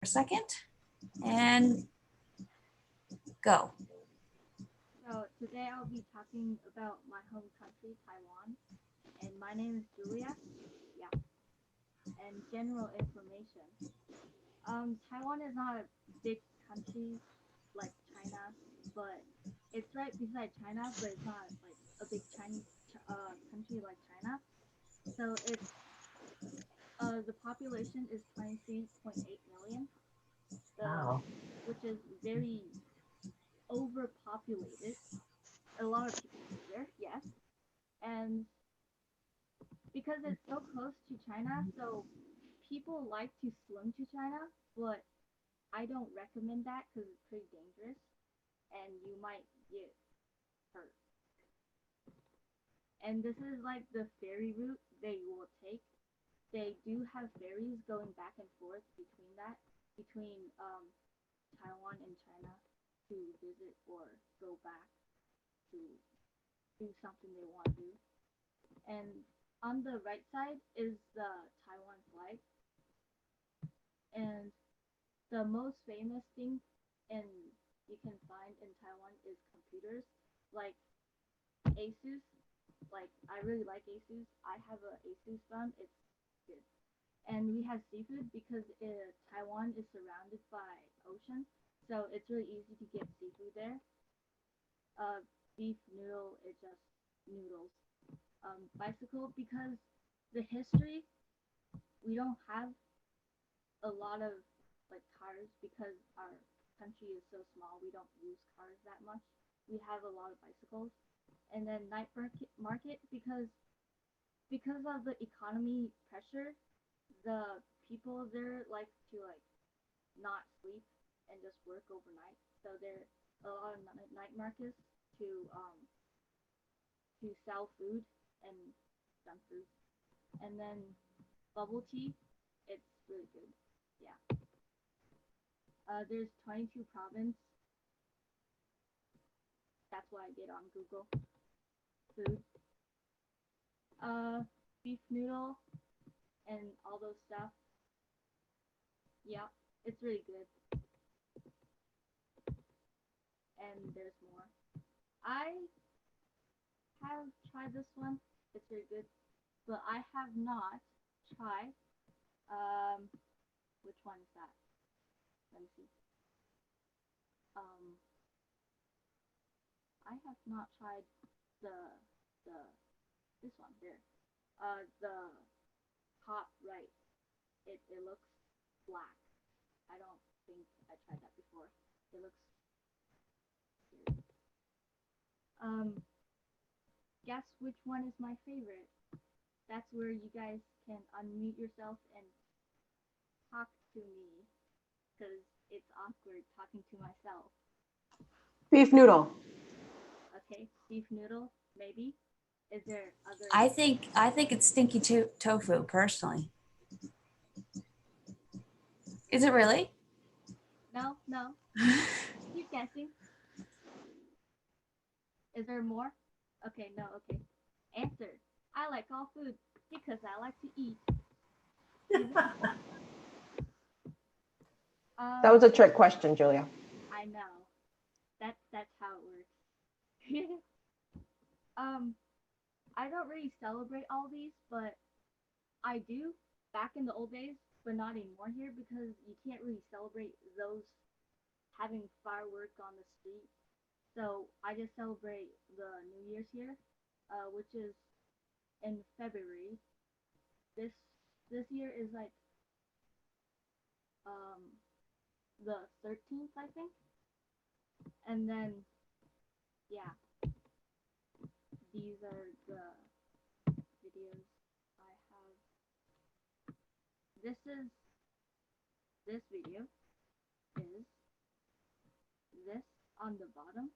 a second and go. So today I'll be talking about my home country, Taiwan, and my name is Julia. Yeah, and general information. Taiwan is not a big country like China, but it's right beside China, but it's not like a big Chinese country like China. So it's the population is 23.8 million, the Wow. which is very overpopulated. A lot of people live there, yes, and because it's so close to China, so people like to swim to China, but I don't recommend that because it's pretty dangerous and you might get hurt. And this is like the ferry route they will take. They do have ferries going back and forth between Taiwan and China to visit or go back to do something they want to do. And on the right side is the Taiwan flag, and the most famous thing in you can find in Taiwan is computers like Asus. Like I really like Asus. I have a Asus phone. It's good. And we have seafood because Taiwan is surrounded by ocean, so it's really easy to get seafood there. Uh, Beef noodle is just noodles. Bicycle because the history we don't have a lot of like cars because our country is so small. We don't use cars that much. We have a lot of bicycles, and then night market because of the economy pressure, the people there like to like not sleep and just work overnight. So there are a lot of night markets to um to sell food and junk food, and then bubble tea. It's really good. Yeah. There's 22 province. That's what I did on Google. Food. Uh, Beef noodle and all those stuff. Yeah, it's really good. And there's more. I have tried this one. It's really good, but I have not tried. Um, which one is that? Let me see. Um, I have not tried the the this one there. The top right. It looks black. I don't think I tried that before. It looks weird. Um, guess which one is my favorite? That's where you guys can unmute yourself and talk to me because it's awkward talking to myself. Beef noodle. Okay, beef noodle, maybe. Is there other? I think it's stinky tofu personally. Is it really? No, no. Keep guessing. Is there more? Okay, no, okay. Answer. I like all food because I like to eat. That was a trick question, Julia. I know. That's how it works. um, I don't really celebrate all these, but I do back in the old days, but not anymore here because you can't really celebrate those having fireworks on the street. So I just celebrate the New Year's here, which is in February. This this year is like um the 13th, I think. And then yeah, these are the videos I have. This is this video is this on the bottom.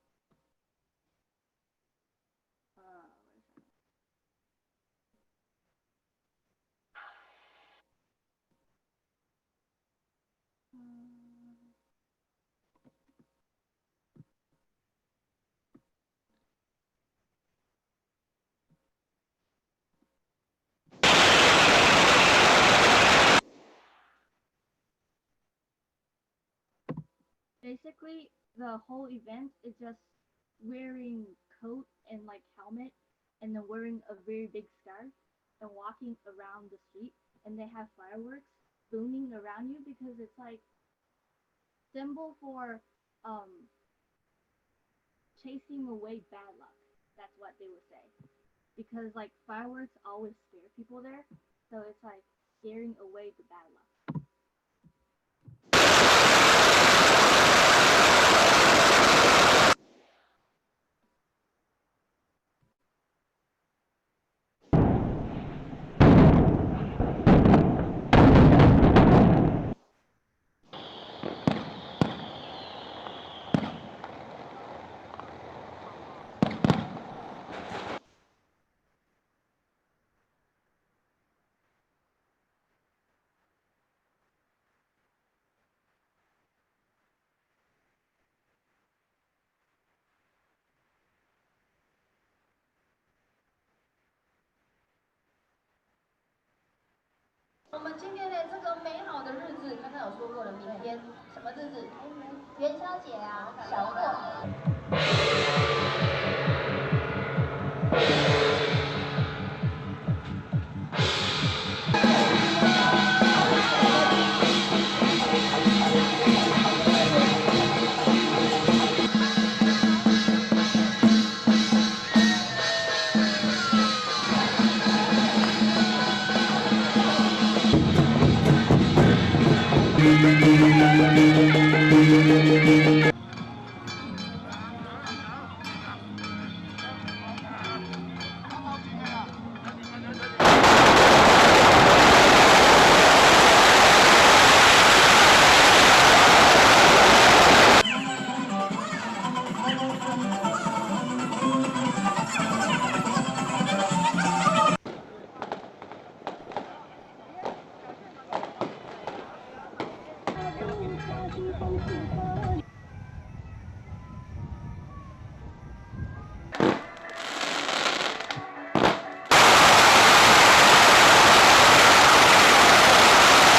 Where's that? basically the whole event is just wearing coat and like helmet and then wearing a very big scarf and walking around the street and they have fireworks booming around you because it's like symbol for um chasing away bad luck. That's what they would say. Because like fireworks always scare people there. So it's like scaring away the bad luck. 我们今天的这个美好的日子，刚刚有说过了，明天什么日子？元宵节啊，小过年。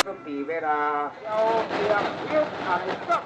准备啦，要两边开上。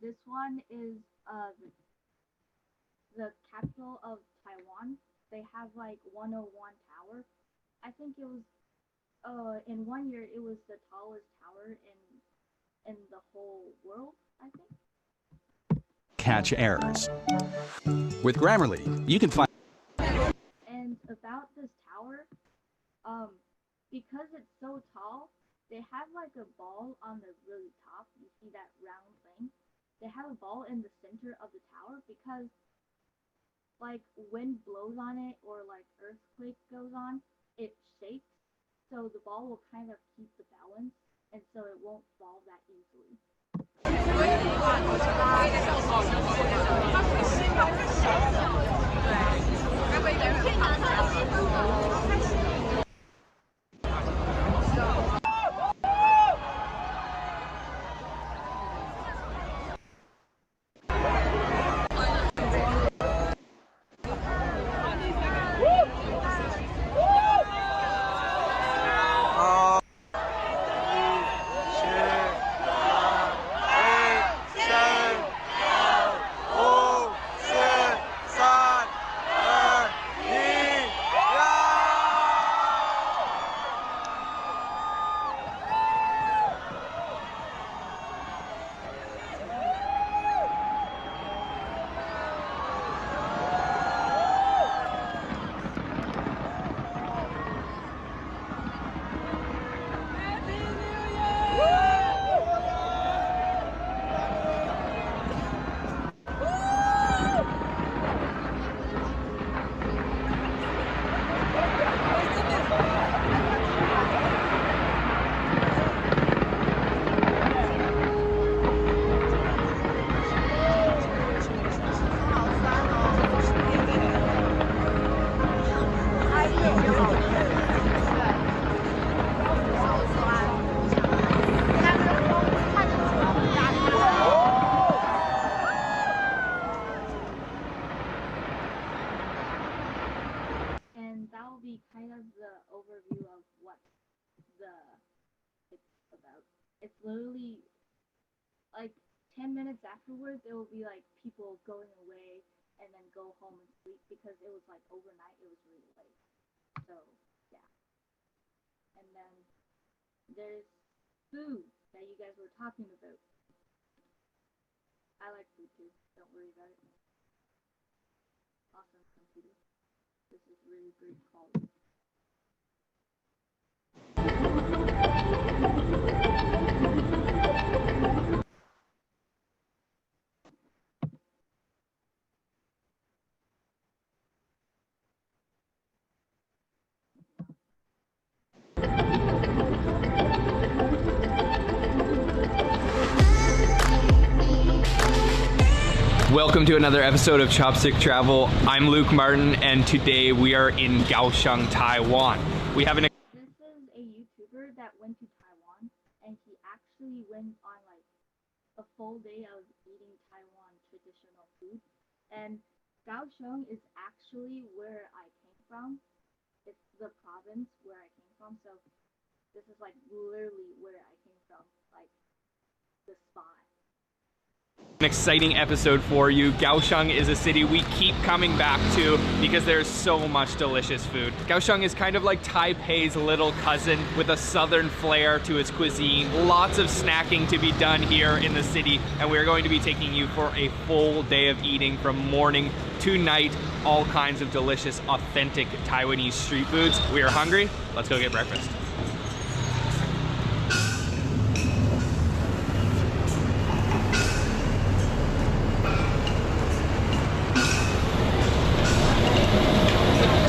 This one is the capital of Taiwan. They have like 101 Tower. I think it was in 1 year it was the tallest tower in the whole world, I think. Catch errors. With Grammarly, you can find. And about this tower, because it's so tall, they have like a ball on the really top. You see that round thing? They have a ball in the center of the tower because like wind blows on it or like earthquake goes on, it shakes. So the ball will kind of keep the balance and so it won't fall that easily. And that will be kind of the overview of what it's about. It's literally like 10 minutes afterwards, it will be like people going away and then go home and sleep because it was like overnight, it was really late. So, yeah. And then there's food that you guys were talking about. I like food too, don't worry about it. Awesome computer. This is really great quality. Welcome to another episode of Chopstick Travel. I'm Luke Martin, and today we are in Kaohsiung, Taiwan. We have an. This is a YouTuber that went to Taiwan, and he actually went on like a full day of eating Taiwan traditional food. And Kaohsiung is actually where I came from. It's the province where I came from, so this is like literally where I came from, like the spot. An exciting episode for you. Kaohsiung is a city we keep coming back to because there's so much delicious food. Kaohsiung is kind of like Taipei's little cousin with a southern flair to its cuisine. Lots of snacking to be done here in the city, and we're going to be taking you for a full day of eating from morning to night. All kinds of delicious, authentic Taiwanese street foods. We are hungry. Let's go get breakfast.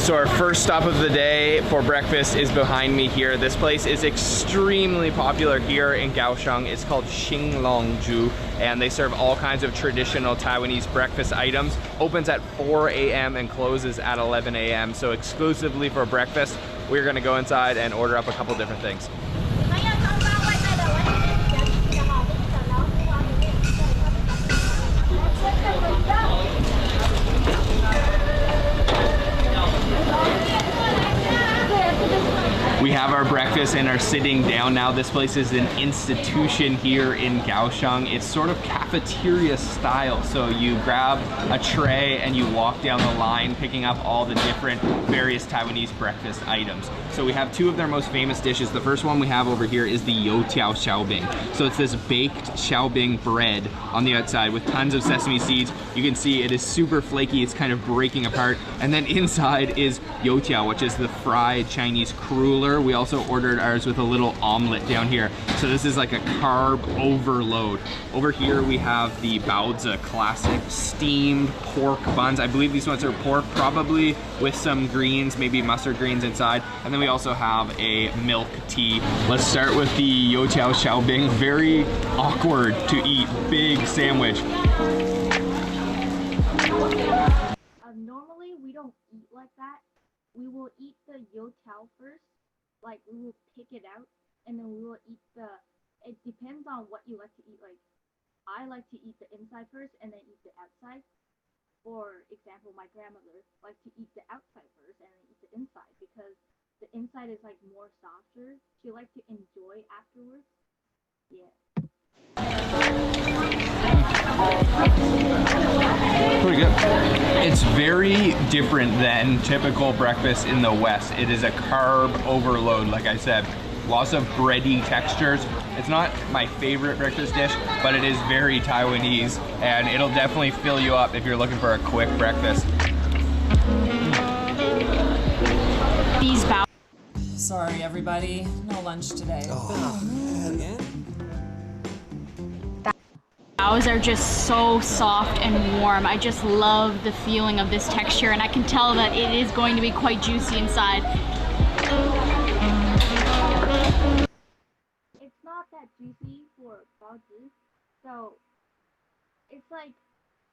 So our first stop of the day for breakfast is behind me here. This place is extremely popular here in Kaohsiung. It's called Xinglongju, and they serve all kinds of traditional Taiwanese breakfast items. Opens at 4 a.m. and closes at 11 a.m. So exclusively for breakfast, we're gonna go inside and order up a couple different things. We have our breakfast breakfast and are sitting down now. This place is an institution here in Kaohsiung. It's sort of cafeteria style. So you grab a tray and you walk down the line picking up all the different various Taiwanese breakfast items. So we have two of their most famous dishes. The first one we have over here is the youtiao xiaobing. So it's this baked xiaobing bread on the outside with tons of sesame seeds. You can see it is super flaky. It's kind of breaking apart. And then inside is youtiao, which is the fried Chinese cruller. We also ordered ours with a little omelet down here. So this is like a carb overload. Over here we have the baozi classic steamed pork buns. I believe these ones are pork, probably with some greens, maybe mustard greens inside. And then we also have a milk tea. Let's start with the youtiao xiaobing. Very awkward to eat, big sandwich. Normally we don't eat like that. We will eat the youtiao first, like we will pick it out, and then we will eat it depends on what you like to eat. Like I like to eat the inside first and then eat the outside. For example, my grandmother likes to eat the outside first and then eat the inside because the inside is like more softer. She likes to enjoy afterwards. Yeah. Pretty good. It's very different than typical breakfast in the West. It is a carb overload, like I said. Lots of bready textures. It's not my favorite breakfast dish, but it is very Taiwanese, and it'll definitely fill you up if you're looking for a quick breakfast. These bao. Sorry, everybody. No lunch today. Baos are just so soft and warm. I just love the feeling of this texture, and I can tell that it is going to be quite juicy inside. It's not that juicy for baozi, so it's like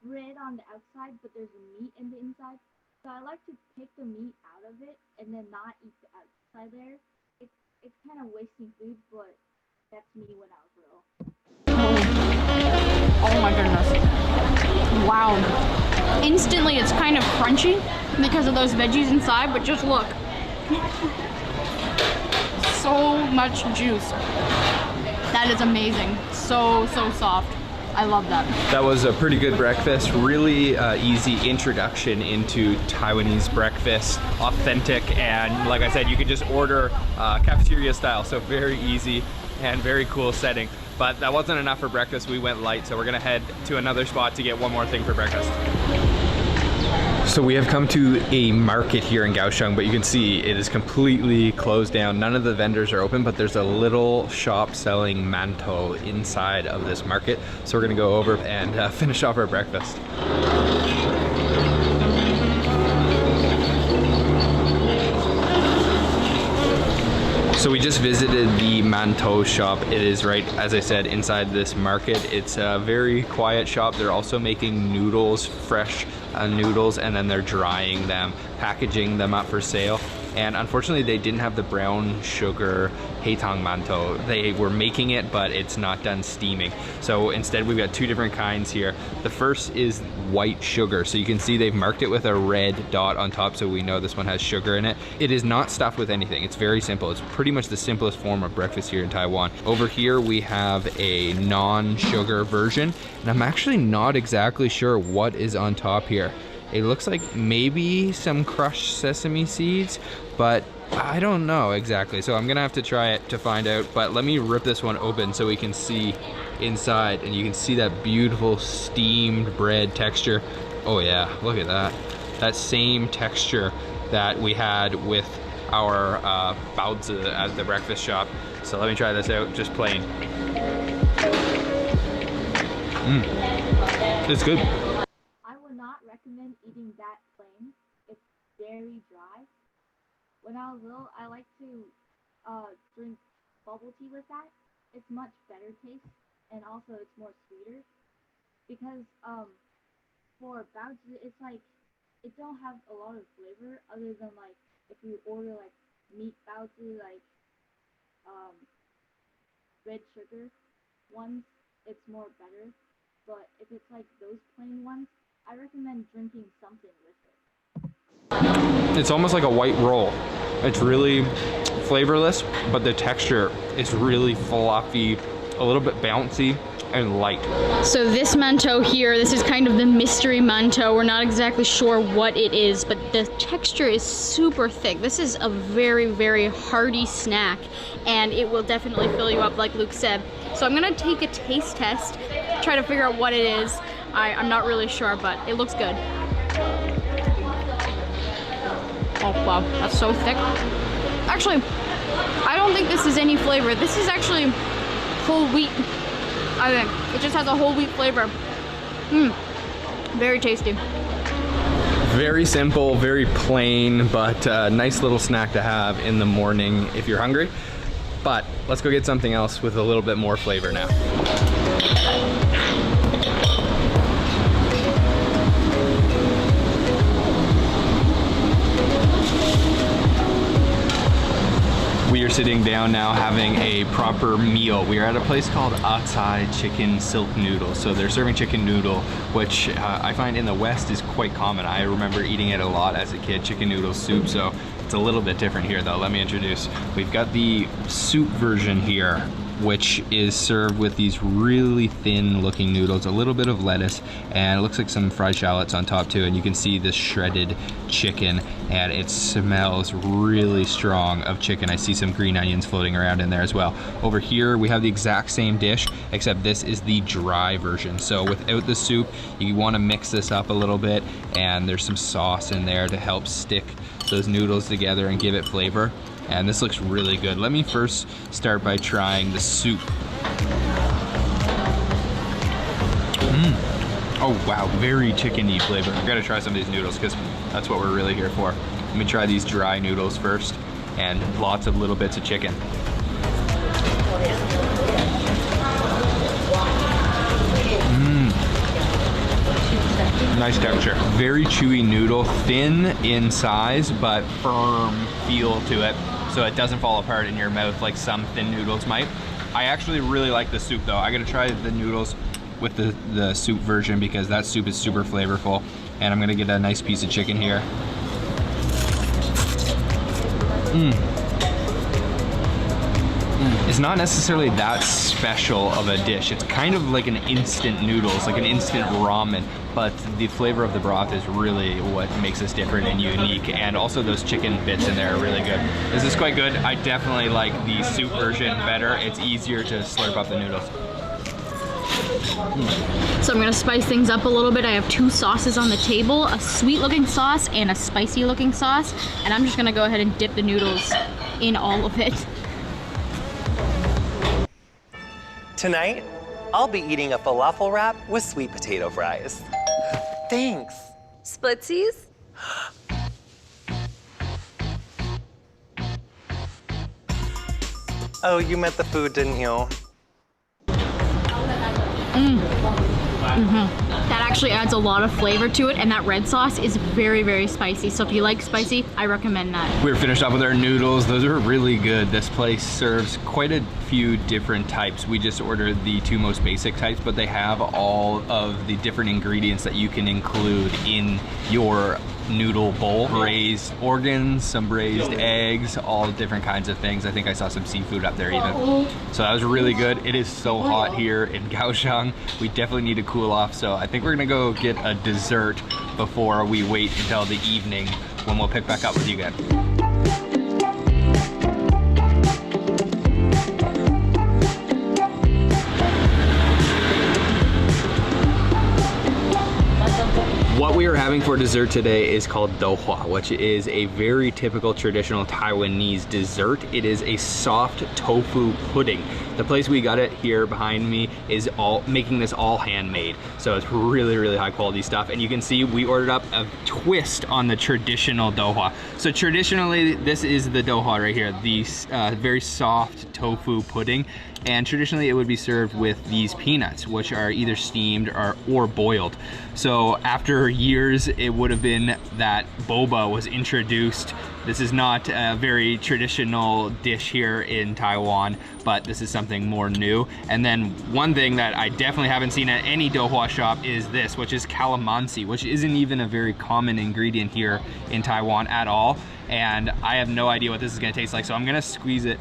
bread on the outside, but there's meat in the inside. So I like to pick the meat out of it and then not eat the outside there. It's kind of wasting food, but that's me when I was little. Oh my goodness. Wow. Instantly it's kind of crunchy because of those veggies inside, but just look. So much juice. That is amazing. So soft. I love that. That was a pretty good breakfast. Really easy introduction into Taiwanese breakfast. Authentic, and like I said, you can just order cafeteria style, so very easy and very cool setting. But that wasn't enough for breakfast. We went light, so we're gonna head to another spot to get one more thing for breakfast. So we have come to a market here in Kaohsiung, but you can see it is completely closed down. None of the vendors are open, but there's a little shop selling mantou inside of this market. So we're gonna go over and finish off our breakfast. So we just visited the mantou shop. It is right, as I said, inside this market. It's a very quiet shop. They're also making noodles, fresh noodles, and then they're drying them, packaging them up for sale. And unfortunately, they didn't have the brown sugar heitang mantou. They were making it, but it's not done steaming. So instead, we've got two different kinds here. The first is white sugar. So you can see they've marked it with a red dot on top, so we know this one has sugar in it. It is not stuffed with anything. It's very simple. It's pretty much the simplest form of breakfast here in Taiwan. Over here, we have a non-sugar version, and I'm actually not exactly sure what is on top here. It looks like maybe some crushed sesame seeds, but I don't know exactly. So I'm gonna have to try it to find out, but let me rip this one open so we can see inside, and you can see that beautiful steamed bread texture. Oh yeah, look at that. That same texture that we had with our baozi at the breakfast shop. So let me try this out, just plain. It's good. I would not recommend eating that plain. It's very dry. When I was little, I like to drink bubble tea with that. It's much better taste, and also it's more sweeter. Because for baozi, it's like it don't have a lot of flavor other than like if you order like meat baozi, like red sugar ones, it's more better. But if it's like those plain ones, I recommend drinking something with it. It's almost like a white roll. It's really flavorless, but the texture is really fluffy, a little bit bouncy and light. So this mantou here, this is kind of the mystery mantou. We're not exactly sure what it is, but the texture is super thick. This is a very, very hearty snack, and it will definitely fill you up like Luke said. So I'm gonna take a taste test, try to figure out what it is. I'm not really sure, but it looks good. Oh wow, that's so thick. Actually, I don't think this is any flavor. This is actually whole wheat, I think. It just has a whole wheat flavor. Very tasty. Very simple, very plain, but nice little snack to have in the morning if you're hungry. But let's go get something else with a little bit more flavor now. We are sitting down now having a proper meal. We are at a place called Atsai Chicken Silk Noodles. So they're serving chicken noodle, which I find in the West is quite common. I remember eating it a lot as a kid, chicken noodle soup. So it's a little bit different here though. Let me introduce. We've got the soup version here, which is served with these really thin looking noodles, a little bit of lettuce, and it looks like some fried shallots on top too. And you can see this shredded chicken, and it smells really strong of chicken. I see some green onions floating around in there as well. Over here, we have the exact same dish, except this is the dry version. So without the soup, you wanna mix this up a little bit, and there's some sauce in there to help stick those noodles together and give it flavor. And this looks really good. Let me first start by trying the soup. Oh wow, very chickeny flavor. I gotta try some of these noodles because that's what we're really here for. Let me try these dry noodles first, and lots of little bits of chicken. Nice texture. Very chewy noodle, thin in size, but firm feel to it. So it doesn't fall apart in your mouth like some thin noodles might. I actually really like the soup though. I gotta try the noodles with the soup version because that soup is super flavorful. And I'm gonna get a nice piece of chicken here. It's not necessarily that special of a dish. It's kind of like an instant noodles, like an instant ramen, but the flavor of the broth is really what makes this different and unique. And also those chicken bits in there are really good. This is quite good. I definitely like the soup version better. It's easier to slurp up the noodles. So I'm gonna spice things up a little bit. I have two sauces on the table, a sweet looking sauce and a spicy looking sauce. And I'm just gonna go ahead and dip the noodles in all of it. Tonight, I'll be eating a falafel wrap with sweet potato fries. Thanks. Splitsies? Oh, you meant the food, didn't you? That actually adds a lot of flavor to it, and that red sauce is very, very spicy. So if you like spicy, I recommend that. We're finished up with our noodles. Those are really good. This place serves quite a few different types. We just ordered the two most basic types, but they have all of the different ingredients that you can include in your noodle bowl. Braised organs, some braised eggs, all different kinds of things. I think I saw some seafood up there even. So that was really good. It is so hot here in Kaohsiung. We definitely need to cool off. So I think we're gonna go get a dessert before we wait until the evening when we'll pick back up with you guys. What we are having for dessert today is called dohua, which is a very typical traditional Taiwanese dessert. It is a soft tofu pudding. The place we got it here behind me is making this all handmade. So it's really, really high quality stuff. And you can see we ordered up a twist on the traditional dohua. So traditionally, this is the dohua right here, the very soft tofu pudding. And traditionally it would be served with these peanuts, which are either steamed or boiled. So after years, it would have been that boba was introduced This is not a very traditional dish here in Taiwan, but this is something more new. And then one thing that I definitely haven't seen at any douhua shop is this, which is calamansi, which isn't even a very common ingredient here in Taiwan at all. And I have no idea what this is gonna taste like, so I'm gonna squeeze it,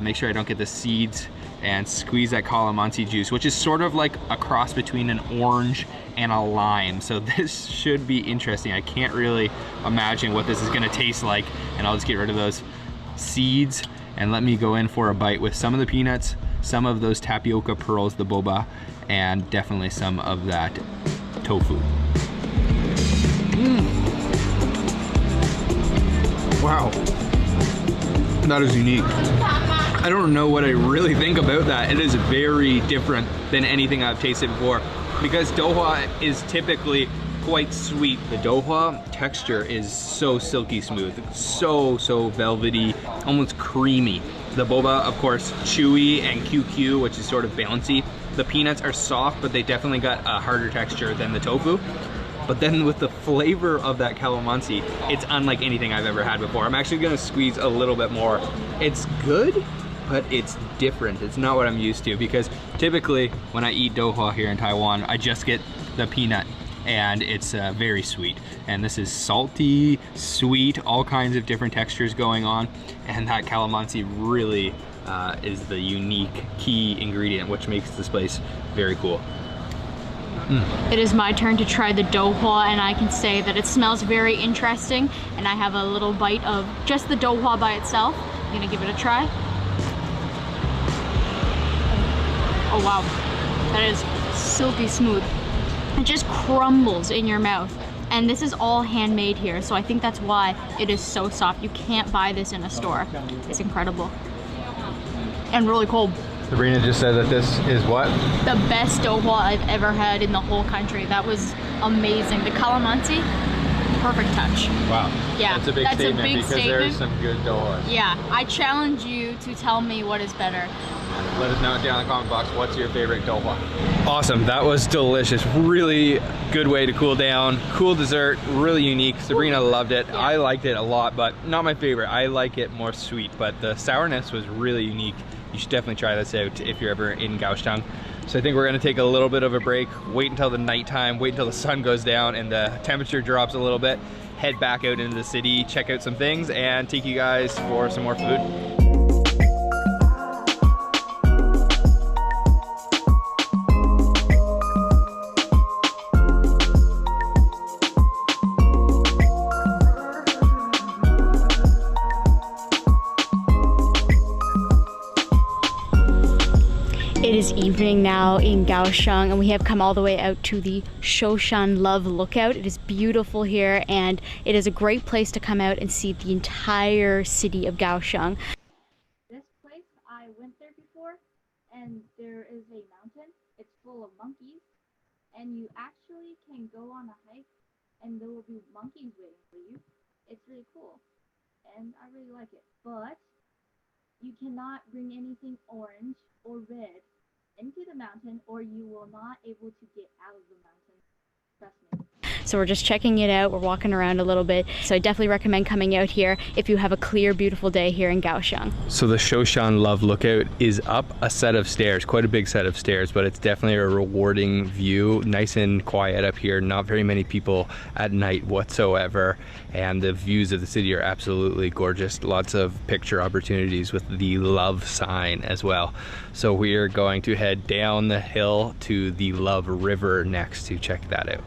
make sure I don't get the seeds, and squeeze that calamansi juice, which is sort of like a cross between an orange and a lime. So this should be interesting. I can't really imagine what this is gonna taste like, and I'll just get rid of those seeds and let me go in for a bite with some of the peanuts, some of those tapioca pearls, the boba, and definitely some of that tofu. Wow, that is unique. I don't know what I really think about that. It is very different than anything I've tasted before, because douhua is typically quite sweet. The douhua texture is so silky smooth, so velvety, almost creamy. The boba, of course, chewy and QQ, which is sort of bouncy. The peanuts are soft, but they definitely got a harder texture than the tofu. But then with the flavor of that calamansi, it's unlike anything I've ever had before. I'm actually gonna squeeze a little bit more. It's good, but it's different. It's not what I'm used to, because typically when I eat douhua here in Taiwan, I just get the peanut, and it's very sweet. And this is salty, sweet, all kinds of different textures going on. And that calamansi really is the unique key ingredient, which makes this place very cool. It is my turn to try the douhua, and I can say that it smells very interesting, and I have a little bite of just the douhua by itself. I'm gonna give it a try. Oh wow, that is silky smooth. It just crumbles in your mouth. And this is all handmade here, so I think that's why it is so soft. You can't buy this in a store. It's incredible. And really cold. Sabrina just said that this is what? The best douhua I've ever had in the whole country. That was amazing. The calamansi, perfect touch. Wow. Yeah, that's a big statement, because there's some good douhuas. Yeah, I challenge you to tell me what is better. Let us know down in the comment box, what's your favorite douhua? Awesome, that was delicious. Really good way to cool down. Cool dessert, really unique. Sabrina loved it. Yeah. I liked it a lot, but not my favorite. I like it more sweet, but the sourness was really unique. You should definitely try this out if you're ever in Kaohsiung. So I think we're gonna take a little bit of a break, wait until the nighttime, wait until the sun goes down and the temperature drops a little bit, head back out into the city, check out some things, and take you guys for some more food. It is evening now in Kaohsiung, and we have come all the way out to the Shoshan Love Lookout. It is beautiful here, and it is a great place to come out and see the entire city of Kaohsiung. This place, I went there before, and there is a mountain. It's full of monkeys, and you actually can go on a hike, and there will be monkeys waiting for you. It's really cool, and I really like it. But you cannot bring anything orange or red into the mountain, or you will not able to get out of the mountain. Trust me. So we're just checking it out. We're walking around a little bit. So I definitely recommend coming out here if you have a clear, beautiful day here in Kaohsiung. So the Shoshan Love Lookout is up a set of stairs, quite a big set of stairs, but it's definitely a rewarding view. Nice and quiet up here. Not very many people at night whatsoever. And the views of the city are absolutely gorgeous. Lots of picture opportunities with the love sign as well. So we are going to head down the hill to the Love River next to check that out.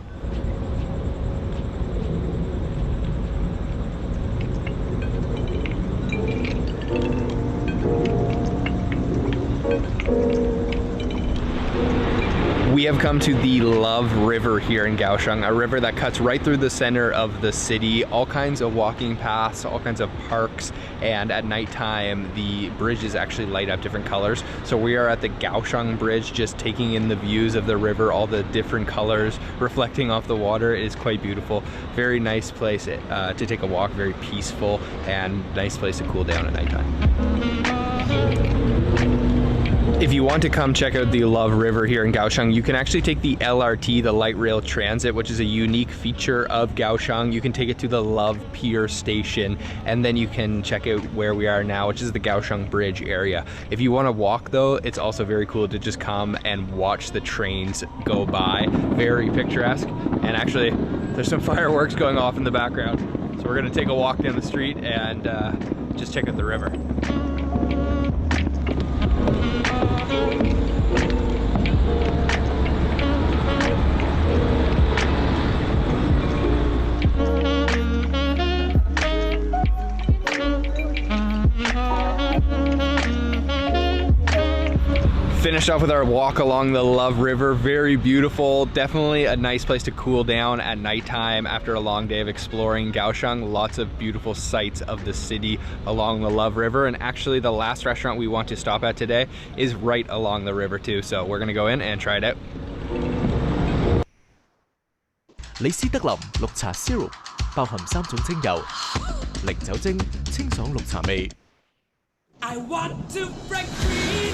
We have come to the Love River here in Kaohsiung, a river that cuts right through the center of the city. All kinds of walking paths, all kinds of parks, and at nighttime the bridges actually light up different colors. So we are at the Kaohsiung Bridge, just taking in the views of the river, all the different colors reflecting off the water. It is quite beautiful. Very nice place to take a walk, very peaceful, and nice place to cool down at nighttime. If you want to come check out the Love River here in Kaohsiung, you can actually take the LRT, the light rail transit, which is a unique feature of Kaohsiung. You can take it to the Love Pier station, and then you can check out where we are now, which is the Kaohsiung Bridge area. If you want to walk though, it's also very cool to just come and watch the trains go by. Very picturesque, and actually there's some fireworks going off in the background. So we're gonna take a walk down the street and just check out the river. Finished off with our walk along the Love River. Very beautiful. Definitely a nice place to cool down at nighttime after a long day of exploring Kaohsiung. Lots of beautiful sights of the city along the Love River. And actually the last restaurant we want to stop at today is right along the river too. So we're gonna go in and try it out. 李斯德林綠茶 Syrup 包含3種精油，零酒精，清爽綠茶味。I want to break free.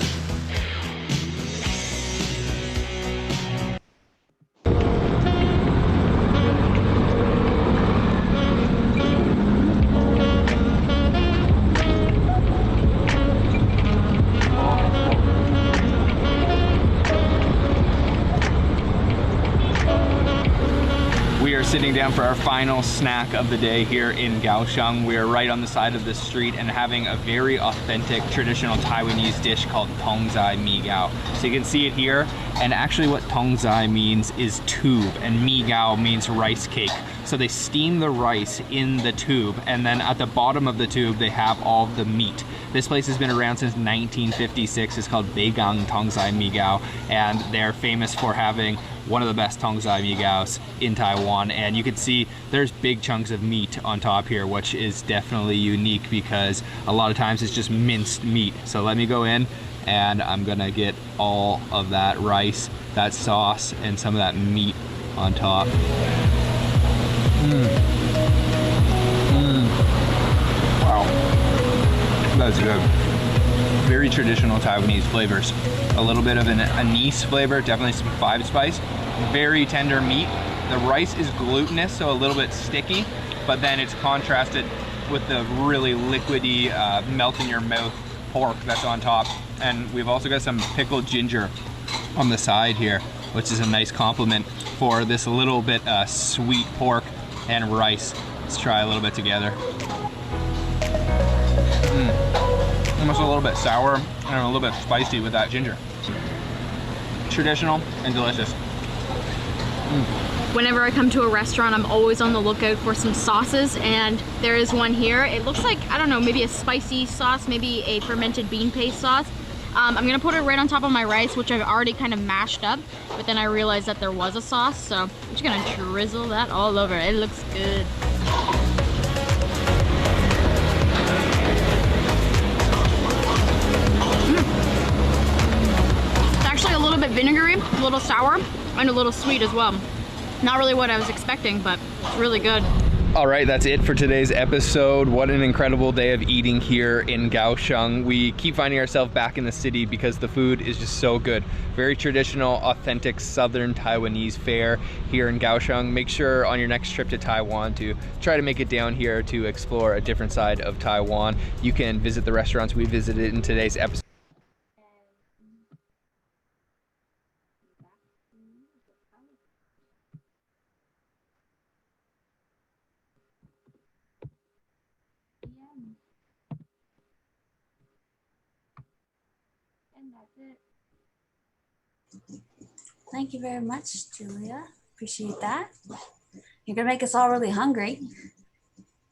We are sitting down for our final snack of the day here in Kaohsiung. We are right on the side of the street and having a very authentic traditional Taiwanese dish called tong zai mi gao. So you can see it here, and actually what tong zai means is tube, and mi gao means rice cake. So they steam the rice in the tube, and then at the bottom of the tube they have all of the meat. This place has been around since 1956. It's called Beigang Tong Zai Mi Gao, and they're famous for having one of the best tong zai mi gaos in Taiwan. And you can see there's big chunks of meat on top here, which is definitely unique because a lot of times it's just minced meat. So let me go in and I'm gonna get all of that rice, that sauce, and some of that meat on top. Wow, that's good. Very traditional Taiwanese flavors. A little bit of an anise flavor, definitely some 5-spice. Very tender meat. The rice is glutinous, so a little bit sticky, but then it's contrasted with the really liquidy, melt in your mouth pork that's on top. And we've also got some pickled ginger on the side here, which is a nice complement for this little bit sweet pork and rice. Let's try a little bit together. Almost a little bit sour and a little bit spicy with that ginger. Traditional and delicious. Whenever I come to a restaurant, I'm always on the lookout for some sauces, and there is one here. It looks like, I don't know, maybe a spicy sauce, maybe a fermented bean paste sauce. I'm gonna put it right on top of my rice, which I've already kind of mashed up, but then I realized that there was a sauce, so I'm just gonna drizzle that all over. It looks good. It's actually a little bit vinegary, a little sour, and a little sweet as well. Not really what I was expecting, but it's really good. All right, that's it for today's episode. What an incredible day of eating here in Kaohsiung. We keep finding ourselves back in the city because the food is just so good. Very traditional, authentic Southern Taiwanese fare here in Kaohsiung. Make sure on your next trip to Taiwan to try to make it down here to explore a different side of Taiwan. You can visit the restaurants we visited in today's episode. And that's it. Thank you very much, Julia. Appreciate that. You're gonna make us all really hungry.